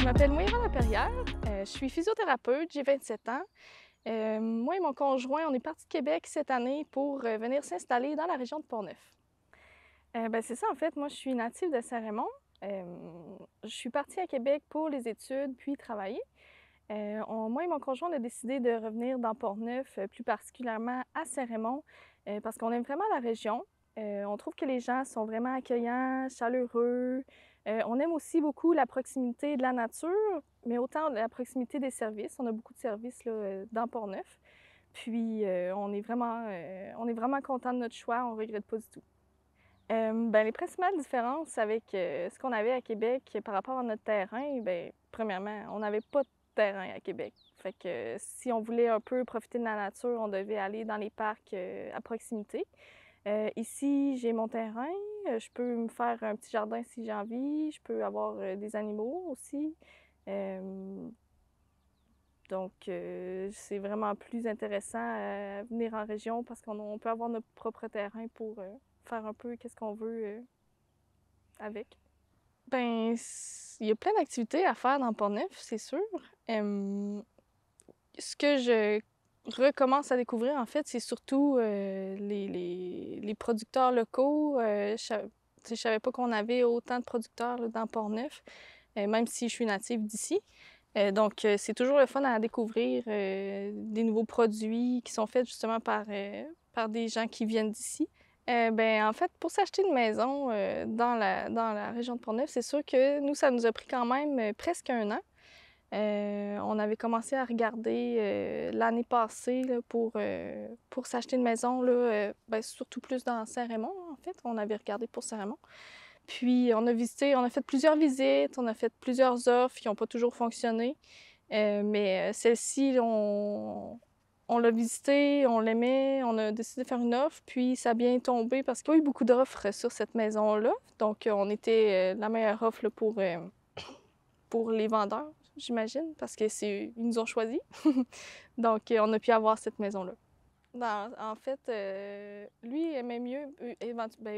m'appelle Moira Laperrière, je suis physiothérapeute, j'ai 27 ans. Moi et mon conjoint, on est partis de Québec cette année pour venir s'installer dans la région de Portneuf. C'est ça, en fait, moi je suis native de Saint-Raymond. Je suis partie à Québec pour les études puis travailler. Moi et mon conjoint, on a décidé de revenir dans Portneuf, plus particulièrement à Saint-Raymond, parce qu'on aime vraiment la région. On trouve que les gens sont vraiment accueillants, chaleureux. On aime aussi beaucoup la proximité de la nature, mais autant la proximité des services. On a beaucoup de services là, dans Portneuf. Puis on est vraiment content de notre choix, on ne regrette pas du tout. Les principales différences avec ce qu'on avait à Québec par rapport à notre terrain, premièrement, on n'avait pas de terrain à Québec. Fait que si on voulait un peu profiter de la nature, on devait aller dans les parcs à proximité. Ici, j'ai mon terrain, je peux me faire un petit jardin si j'ai envie, je peux avoir des animaux aussi. C'est vraiment plus intéressant à venir en région parce qu'on peut avoir notre propre terrain pour faire un peu qu'est-ce qu'on veut avec. Il y a plein d'activités à faire dans Portneuf, c'est sûr. Ce que je recommence à découvrir, en fait, c'est surtout les producteurs locaux. Je savais pas qu'on avait autant de producteurs là, dans Portneuf, même si je suis native d'ici. C'est toujours le fun à découvrir des nouveaux produits qui sont faits justement par des gens qui viennent d'ici. En fait, pour s'acheter une maison dans la région de Portneuf, c'est sûr que nous, ça nous a pris quand même presque un an. On avait commencé à regarder l'année passée là, pour s'acheter une maison, là, surtout plus dans Saint-Raymond, en fait. On avait regardé pour Saint-Raymond. Puis on a fait plusieurs visites, on a fait plusieurs offres qui n'ont pas toujours fonctionné. Celle-ci, on l'a visitée, on l'aimait, on a décidé de faire une offre, puis ça a bien tombé parce qu'il y a eu beaucoup d'offres sur cette maison-là. Donc on était la meilleure offre là, pour les vendeurs, j'imagine, parce qu'ils nous ont choisis. On a pu avoir cette maison-là. En fait, lui aimait mieux,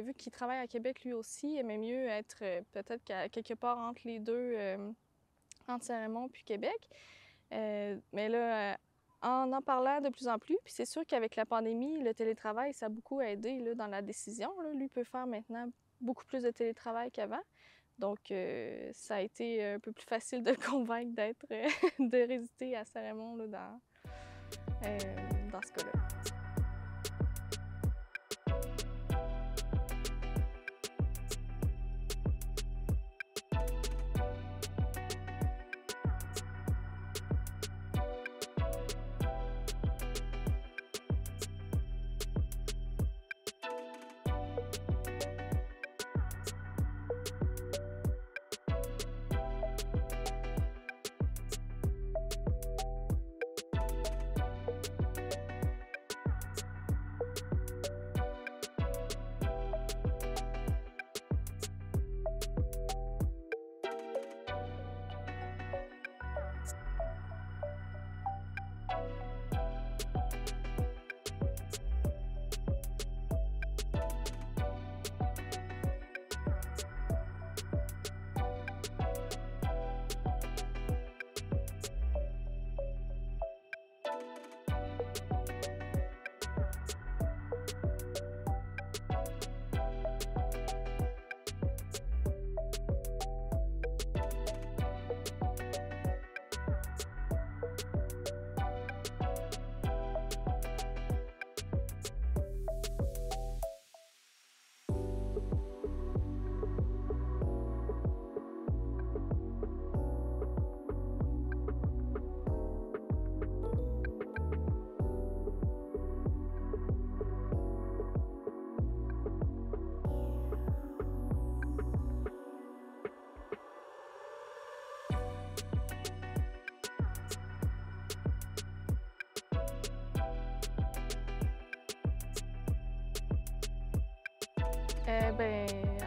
vu qu'il travaille à Québec lui aussi, aimait mieux être peut-être quelque part entre les deux, entre Saint-Raymond puis Québec. Mais là, en parlant de plus en plus, puis c'est sûr qu'avec la pandémie, le télétravail, ça a beaucoup aidé là, dans la décision. Là. Lui peut faire maintenant beaucoup plus de télétravail qu'avant. Ça a été un peu plus facile de le convaincre de résister à Saint-Raymond là, dans ce cas-là.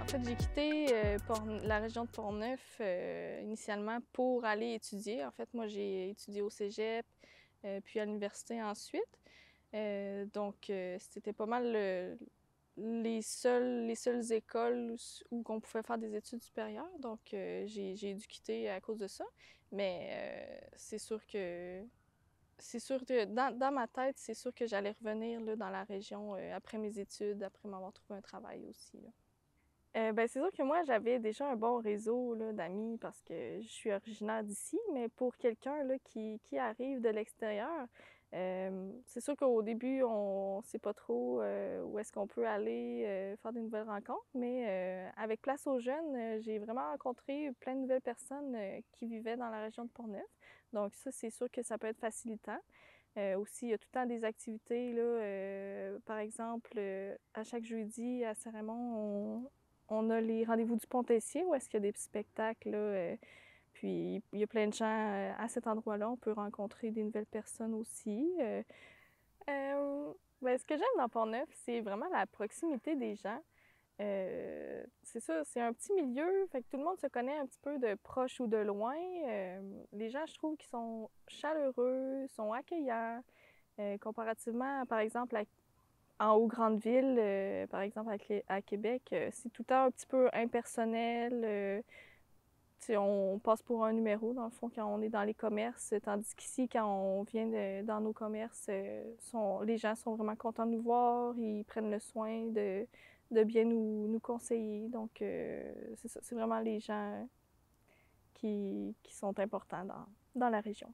En fait, j'ai quitté la région de Portneuf initialement pour aller étudier. En fait, moi, j'ai étudié au cégep, puis à l'université ensuite. C'était pas mal les seules écoles où on pouvait faire des études supérieures. Donc, j'ai dû quitter à cause de ça. Mais c'est sûr que dans ma tête, c'est sûr que j'allais revenir là, dans la région après mes études, après m'avoir trouvé un travail aussi, là. Ben, c'est sûr que moi, j'avais déjà un bon réseau là, d'amis parce que je suis originaire d'ici, mais pour quelqu'un là, qui arrive de l'extérieur, c'est sûr qu'au début, on ne sait pas trop où est-ce qu'on peut aller faire des nouvelles rencontres, mais avec Place aux jeunes, j'ai vraiment rencontré plein de nouvelles personnes qui vivaient dans la région de Portneuf. Donc ça, c'est sûr que ça peut être facilitant. Aussi, il y a tout le temps des activités, là, par exemple, à chaque jeudi à Saint-Raymond, on a les rendez-vous du Pont-Tessier où est-ce qu'il y a des petits spectacles, là, puis il y a plein de gens à cet endroit-là. On peut rencontrer des nouvelles personnes aussi. Ben, ce que j'aime dans Pont-Neuf, c'est vraiment la proximité des gens. C'est ça, c'est un petit milieu, fait que tout le monde se connaît un petit peu de proche ou de loin. Les gens, je trouve, qui sont chaleureux, sont accueillants, comparativement, par exemple, en aux grandes villes, par exemple à Québec, c'est tout le temps un petit peu impersonnel. On passe pour un numéro, dans le fond, quand on est dans les commerces, tandis qu'ici, quand on vient dans nos commerces, les gens sont vraiment contents de nous voir, ils prennent le soin de bien nous conseiller. Donc, c'est ça, c'est vraiment les gens qui sont importants dans la région.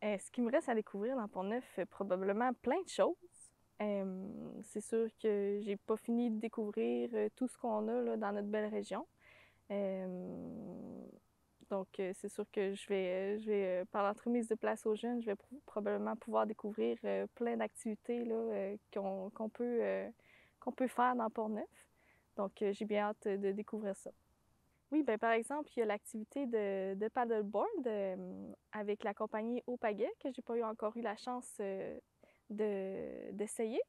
Ce qui me reste à découvrir dans Pont-Neuf, probablement plein de choses. C'est sûr que j'ai pas fini de découvrir tout ce qu'on a là, dans notre belle région. Donc, c'est sûr que par l'entremise de Place aux jeunes, je vais probablement pouvoir découvrir plein d'activités là, qu'on peut faire dans Port-Neuf. Donc, j'ai bien hâte de découvrir ça. Oui, ben par exemple, il y a l'activité de paddleboard avec la compagnie Au Pagaie, que j'ai pas encore eu la chance d'essayer.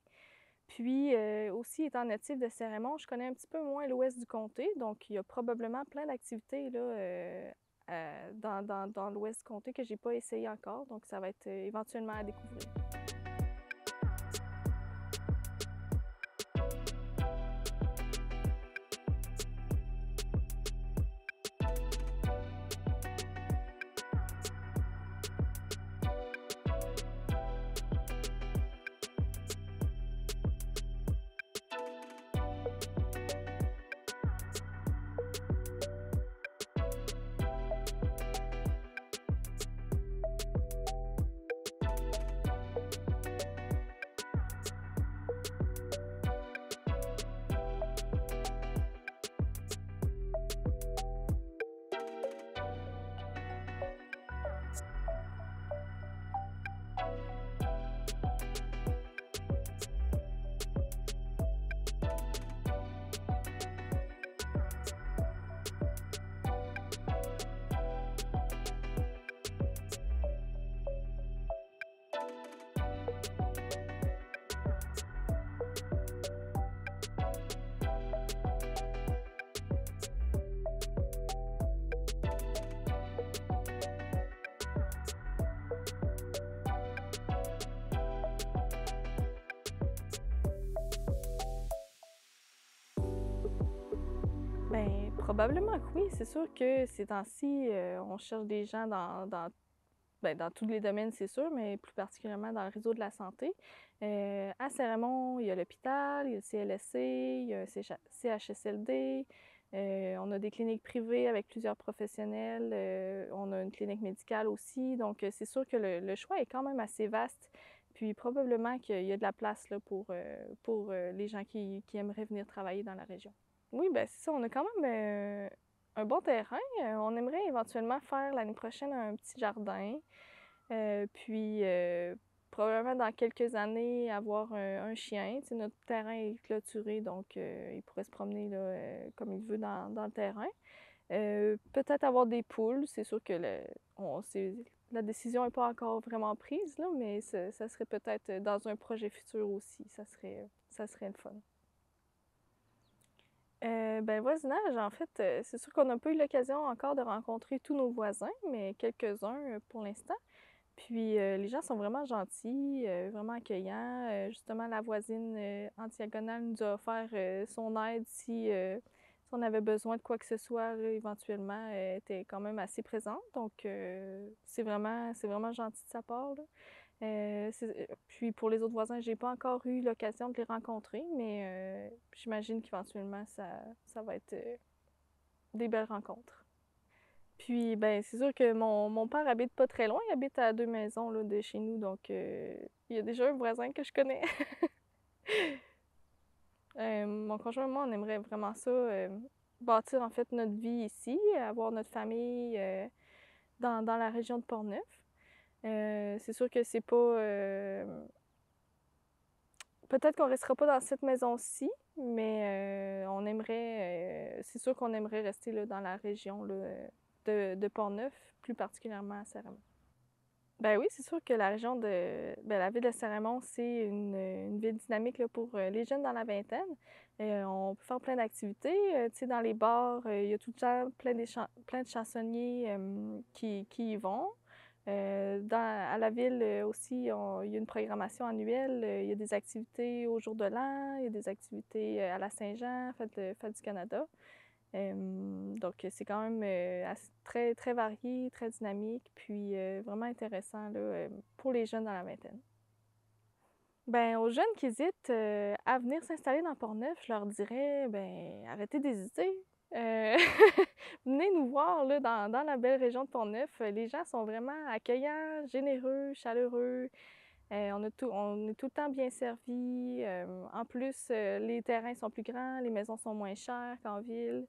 Puis aussi, étant natif de Saint-Raymond, je connais un petit peu moins l'ouest du comté, donc il y a probablement plein d'activités là, dans l'ouest du comté que j'ai pas essayé encore, donc ça va être éventuellement à découvrir. Ben, probablement que oui. C'est sûr que ces temps-ci, on cherche des gens dans tous les domaines, c'est sûr, mais plus particulièrement dans le réseau de la santé. À Saint-Raymond, il y a l'hôpital, il y a le CLSC, il y a un CHSLD. On a des cliniques privées avec plusieurs professionnels. On a une clinique médicale aussi. Donc, c'est sûr que le choix est quand même assez vaste. Puis, probablement qu'il y a de la place là, pour les gens qui aimeraient venir travailler dans la région. Oui, ben c'est ça. On a quand même un bon terrain. On aimerait éventuellement faire l'année prochaine un petit jardin. Puis, probablement dans quelques années, avoir un chien. Tu sais, notre terrain est clôturé, donc il pourrait se promener là, comme il veut dans le terrain. Peut-être avoir des poules. C'est sûr que la décision n'est pas encore vraiment prise, là, mais ça serait peut-être dans un projet futur aussi. Ça serait le fun. Ben, le voisinage, en fait, c'est sûr qu'on n'a pas eu l'occasion encore de rencontrer tous nos voisins, mais quelques-uns pour l'instant. Puis les gens sont vraiment gentils, vraiment accueillants. Justement, la voisine en diagonale nous a offert son aide si on avait besoin de quoi que ce soit, là, éventuellement. Elle était quand même assez présente. Donc, c'est vraiment gentil de sa part, là. Puis pour les autres voisins, j'ai pas encore eu l'occasion de les rencontrer, mais j'imagine qu'éventuellement, ça va être des belles rencontres. Puis, ben, c'est sûr que mon père habite pas très loin, il habite à 2 maisons là, de chez nous, donc il y a déjà un voisin que je connais. Mon conjoint et moi, on aimerait vraiment ça, bâtir en fait notre vie ici, avoir notre famille dans la région de Portneuf. C'est sûr que c'est pas. Peut-être qu'on restera pas dans cette maison-ci, mais on aimerait. C'est sûr qu'on aimerait rester là, dans la région là, de Portneuf, plus particulièrement à Saramon. Ben oui, c'est sûr que la région de ben, la ville de Saint-Raymond, c'est une ville dynamique là, pour les jeunes dans la vingtaine. On peut faire plein d'activités. Tu sais, dans les bars, il y a tout le temps plein de chansonniers qui y vont. À la ville aussi, il y a une programmation annuelle. Il y a des activités au jour de l'an, il y a des activités à la Saint-Jean, Fête du Canada. Donc, c'est quand même très, très varié, très dynamique, puis vraiment intéressant là, pour les jeunes dans la vingtaine. Ben, aux jeunes qui hésitent à venir s'installer dans Portneuf, je leur dirais, ben, arrêtez d'hésiter. Euh, Venez nous voir là, dans la belle région de Portneuf. Les gens sont vraiment accueillants, généreux, chaleureux. On est tout le temps bien servis. En plus, les terrains sont plus grands, les maisons sont moins chères qu'en ville.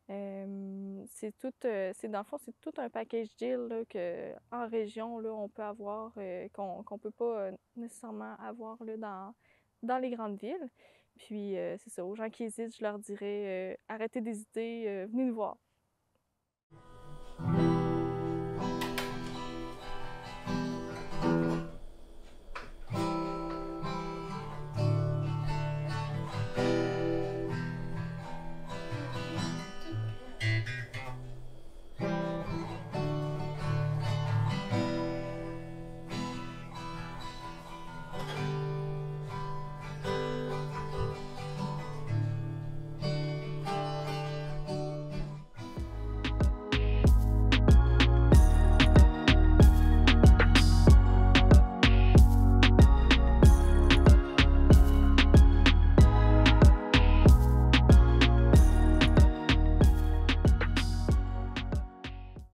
C'est dans le fond, c'est tout un package deal là, que, en région, là, on peut avoir, qu'on peut pas nécessairement avoir là, dans les grandes villes. Puis, c'est ça, aux gens qui hésitent, je leur dirais, arrêtez d'hésiter, venez nous voir.